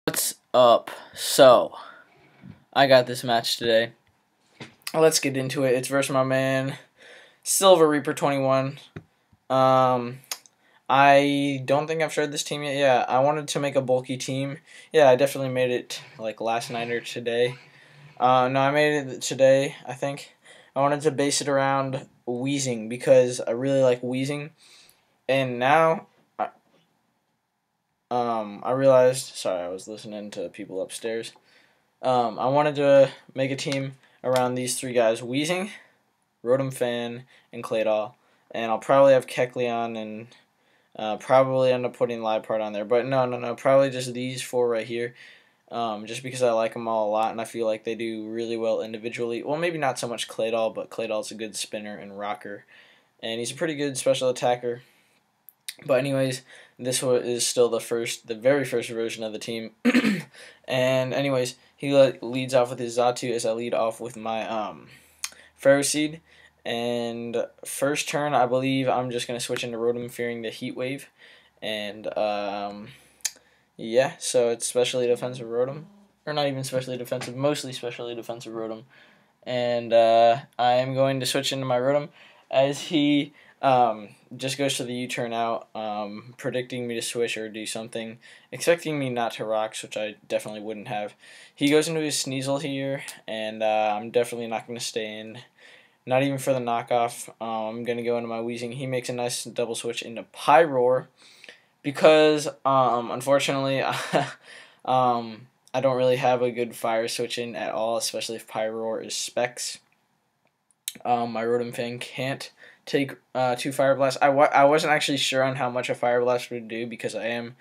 What's up? So, I got this match today. Let's get into it. It's versus my man, SilverReaper21. I don't think I've shared this team yet. Yeah, I wanted to make a bulky team. Yeah, I definitely made it like last night or today. No, I made it today, I think. I wanted to base it around wheezing because I really like wheezing. And now I realized, sorry, I was listening to people upstairs. I wanted to make a team around these three guys: Wheezing, Rotom Fan, and Claydol. And I'll probably have Kecleon and probably end up putting Liepard on there. But no, probably just these four right here. Just because I like them all a lot and I feel like they do really well individually. Well, maybe not so much Claydol, but Claydol's a good spinner and rocker. And he's a pretty good special attacker. But anyways, this is still the very first version of the team. And anyways, he leads off with his Xatu as I lead off with my Ferroseed. And first turn, I believe I'm just going to switch into Rotom fearing the Heat Wave. And yeah, so it's specially defensive Rotom. Or not even specially defensive, mostly specially defensive Rotom. And I am going to switch into my Rotom as he just goes to the U-turn out, predicting me to switch or do something, expecting me not to rocks, which I definitely wouldn't have. He goes into his Sneasel here, and I'm definitely not going to stay in. Not even for the knockoff. I'm going to go into my Wheezing. He makes a nice double switch into Pyroar because, unfortunately, I don't really have a good fire switch in at all, especially if Pyroar is Specs. My Rotom Fan can't take 2 Fire Blasts. I wasn't actually sure on how much a Fire Blast would do because I am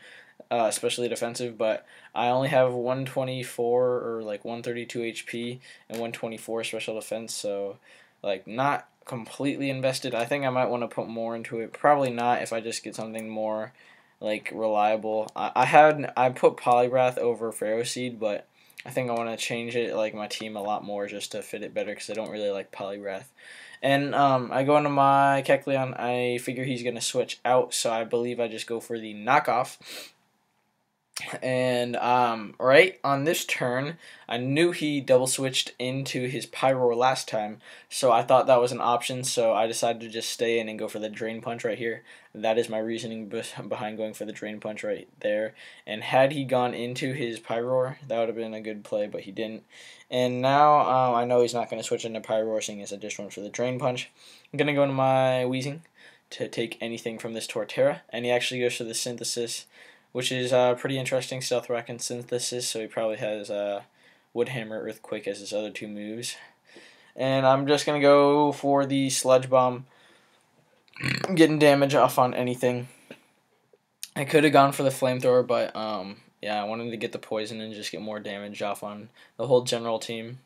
especially defensive, but I only have 124 or like 132 HP and 124 special defense, so like not completely invested. I think I might want to put more into it. Probably not if I just get something more like reliable. I put Poliwrath over Ferroseed, but I think I want to change it, like my team, a lot more just to fit it better because I don't really like Poliwrath. And I go into my Kecleon. I figure he's going to switch out, so I believe I just go for the knockoff. And right on this turn, I knew he double switched into his Pyroar last time, so I thought that was an option, so I decided to just stay in and go for the Drain Punch right here. That is my reasoning behind going for the Drain Punch right there. And had he gone into his Pyroar, that would have been a good play, but he didn't. And now I know he's not going to switch into Pyroar, seeing as I just went for the Drain Punch. I'm going to go into my Wheezing to take anything from this Torterra, and he actually goes for the Synthesis, which is pretty interesting, Stealth Rock and Synthesis, so he probably has Wood Hammer, Earthquake as his other two moves. And I'm just going to go for the Sludge Bomb, getting damage off on anything. I could have gone for the Flamethrower, but yeah, I wanted to get the Poison and just get more damage off on the whole general team.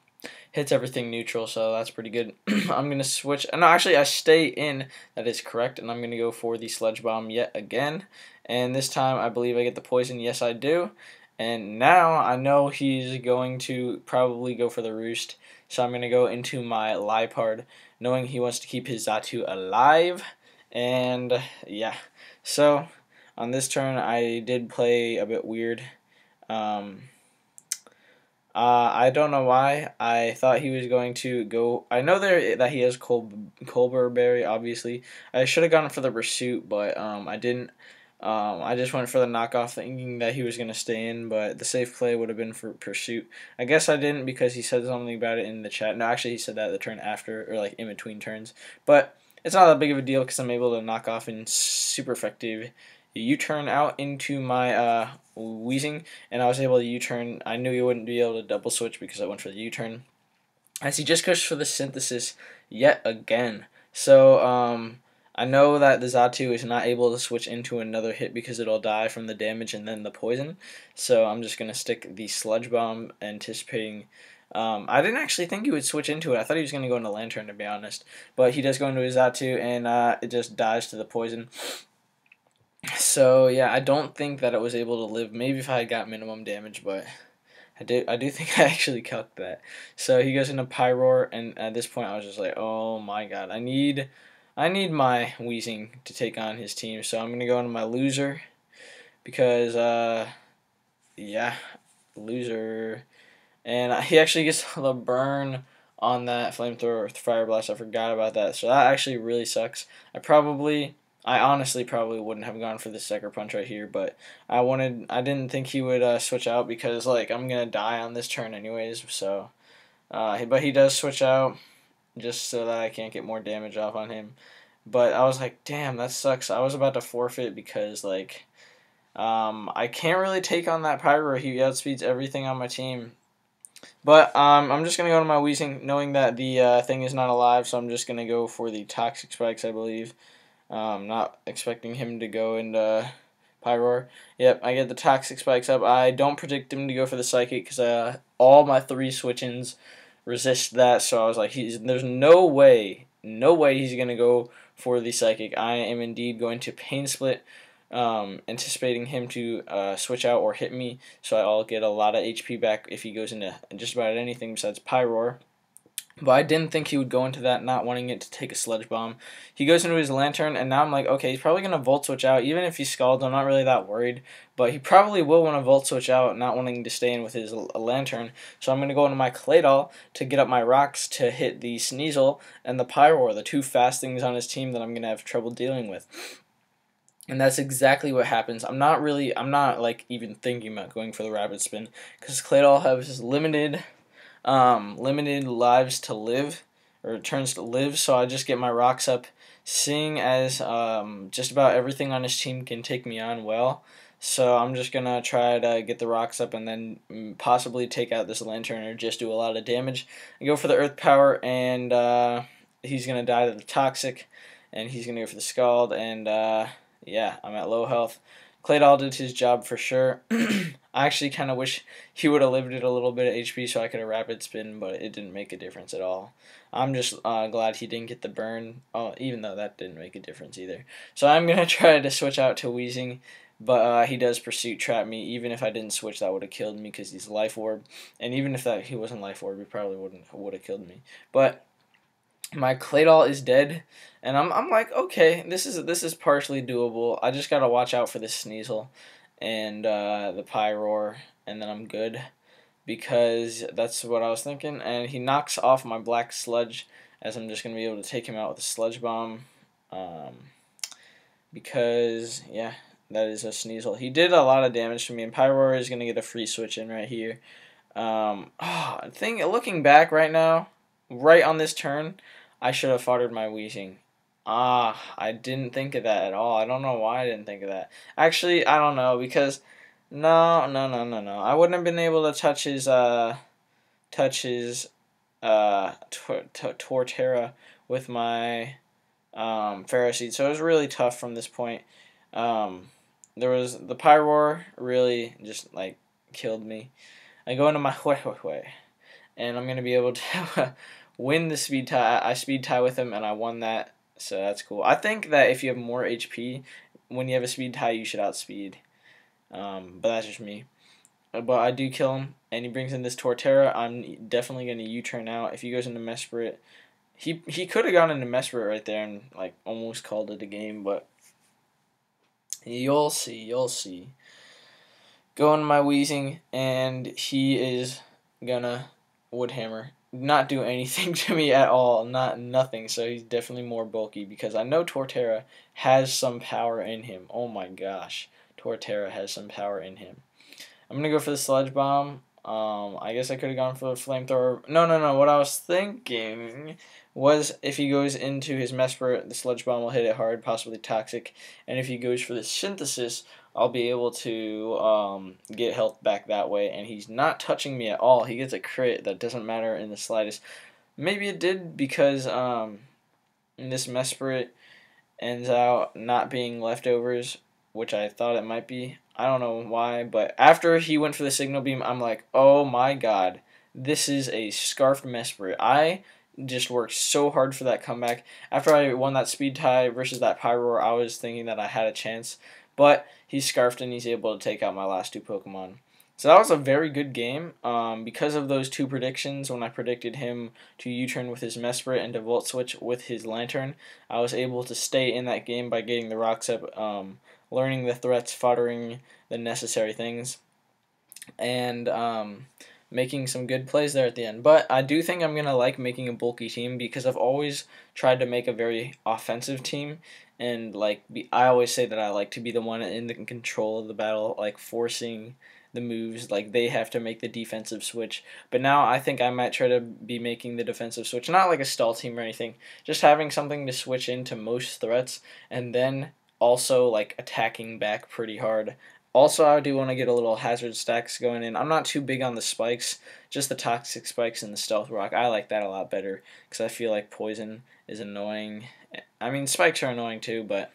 Hits everything neutral, so that's pretty good. I'm going to switch. No, actually, I stay in. That is correct, and I'm going to go for the Sludge Bomb yet again. And this time, I believe I get the Poison. Yes, I do. And now, I know he's going to probably go for the Roost, so I'm going to go into my Liepard, knowing he wants to keep his Xatu alive. And, yeah. So, on this turn, I did play a bit weird. I don't know why. I thought he was going to go. I know that he has Colbur Berry, obviously. I should have gone for the Pursuit, but I didn't. I just went for the knockoff, thinking that he was going to stay in, but the safe play would have been for Pursuit. I guess I didn't because he said something about it in the chat. No, actually, he said that the turn after, or like in between turns. But it's not that big of a deal because I'm able to knock off in super effective U-turn out into my Wheezing, and I was able to U-turn. I knew he wouldn't be able to double switch because I went for the U-turn. As he just goes for the Synthesis yet again. So I know that the Xatu is not able to switch into another hit because it'll die from the damage and then the poison. So I'm just going to stick the Sludge Bomb, anticipating. I didn't actually think he would switch into it. I thought he was going to go into Lantern, to be honest. But he does go into his Xatu, and it just dies to the poison. So yeah, I don't think that it was able to live. Maybe if I had got minimum damage, but I do think I actually calced that. So he goes into Pyroar, and at this point I was just like, oh my god, I need my Wheezing to take on his team. So I'm gonna go into my Loser because yeah, loser. And he actually gets the burn on that flamethrower with Fire Blast. I forgot about that. So that actually really sucks. I honestly probably wouldn't have gone for the Sucker Punch right here, but I didn't think he would switch out because like I'm gonna die on this turn anyways. So, but he does switch out just so that I can't get more damage off on him. But I was like, damn, that sucks. I was about to forfeit because like I can't really take on that Pyro. He outspeeds everything on my team. But I'm just going to go to my Weezing, knowing that the thing is not alive, so I'm just going to go for the Toxic Spikes, I believe. Not expecting him to go into Pyroar. Yep, I get the Toxic Spikes up. I don't predict him to go for the Psychic, because all my 3 switch-ins resist that, so I was like, there's no way he's going to go for the Psychic. I am indeed going to Pain Split, anticipating him to switch out or hit me, so I'll get a lot of HP back if he goes into just about anything besides Pyroar. But I didn't think he would go into that, not wanting it to take a Sludge Bomb. He goes into his Lantern, and now I'm like, okay, he's probably going to Volt Switch out. Even if he Scalds, I'm not really that worried. But he probably will want to Volt Switch out, not wanting to stay in with his Lantern. So I'm going to go into my Claydol to get up my rocks to hit the Sneasel and the Pyroar, the 2 fast things on his team that I'm going to have trouble dealing with. And that's exactly what happens. I'm not like even thinking about going for the Rapid Spin, because Claydol has limited lives to live, or turns to live, so I just get my rocks up, seeing as just about everything on his team can take me on well. So I'm just going to try to get the rocks up and then possibly take out this Lantern or just do a lot of damage. I go for the Earth Power, and he's going to die to the Toxic, and he's going to go for the Scald, and yeah, I'm at low health. Claydol did his job for sure. I actually kind of wish he would have limited a little bit of HP so I could have Rapid Spin, but it didn't make a difference at all. I'm just glad he didn't get the burn, even though that didn't make a difference either. So I'm going to try to switch out to Weezing, but he does Pursuit Trap me. Even if I didn't switch, that would have killed me because he's Life Orb. And even if he wasn't Life Orb, he probably would have killed me. But my Claydol is dead, and I'm like, okay, this is partially doable. I just gotta watch out for this Sneasel and the Pyroar, and then I'm good, because that's what I was thinking. And he knocks off my Black Sludge, as I'm just gonna be able to take him out with a Sludge Bomb, because yeah, that is a Sneasel. He did a lot of damage to me, and Pyroar is gonna get a free switch in right here. Looking back right now, right on this turn, I should have foddered my Weezing. I didn't think of that at all. I don't know why I didn't think of that. Actually, I don't know, because no. I wouldn't have been able to touch his Torterra with my Pharaoh Seed. So it was really tough from this point. There was the Pyroar really just like killed me. I go into my Hue, and I'm gonna be able to win the speed tie. I speed tie with him, and I won that, so that's cool. I think that if you have more HP, when you have a speed tie, you should outspeed. But that's just me. But I do kill him, and he brings in this Torterra. I'm definitely going to U-turn out. If he goes into Mesprit, he could have gone into Mesprit right there and like almost called it a game, but you'll see. Go into my Weezing, and he is gonna Woodhammer. Not do anything to me at all, nothing, so he's definitely more bulky, because I know Torterra has some power in him. Oh my gosh, Torterra has some power in him. I'm going to go for the Sludge Bomb. I guess I could have gone for the Flamethrower. No, what I was thinking was if he goes into his Mesprit, the Sludge Bomb will hit it hard, possibly Toxic, and if he goes for the Synthesis, I'll be able to get health back that way, and he's not touching me at all. He gets a crit that doesn't matter in the slightest. Maybe it did, because this Mesprit ends out not being leftovers, which I thought it might be. I don't know why, but after he went for the Signal Beam, I'm like, oh my god, this is a Scarfed Mesprit. I just worked so hard for that comeback. After I won that speed tie versus that Pyroar, I was thinking that I had a chance, but he's Scarfed and he's able to take out my last 2 Pokemon. So that was a very good game. Because of those 2 predictions, when I predicted him to U-turn with his Mesprit and to Volt Switch with his Lantern, I was able to stay in that game by getting the rocks up, learning the threats, foddering the necessary things. and making some good plays there at the end. But I do think I'm going to like making a bulky team because I've always tried to make a very offensive team. And I always say that I like to be the one in the control of the battle, like forcing the moves. Like they have to make the defensive switch. But now I think I might try to be making the defensive switch. Not like a stall team or anything. Just having something to switch into most threats and then also like attacking back pretty hard. Also, I do want to get a little hazard stacks going in. I'm not too big on the spikes, just the toxic spikes and the stealth rock. I like that a lot better because I feel like poison is annoying. I mean, spikes are annoying too, but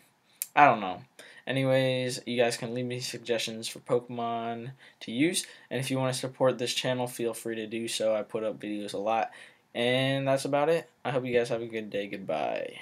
I don't know. Anyways, you guys can leave me suggestions for Pokemon to use, and if you want to support this channel, feel free to do so. I put up videos a lot, and that's about it. I hope you guys have a good day. Goodbye.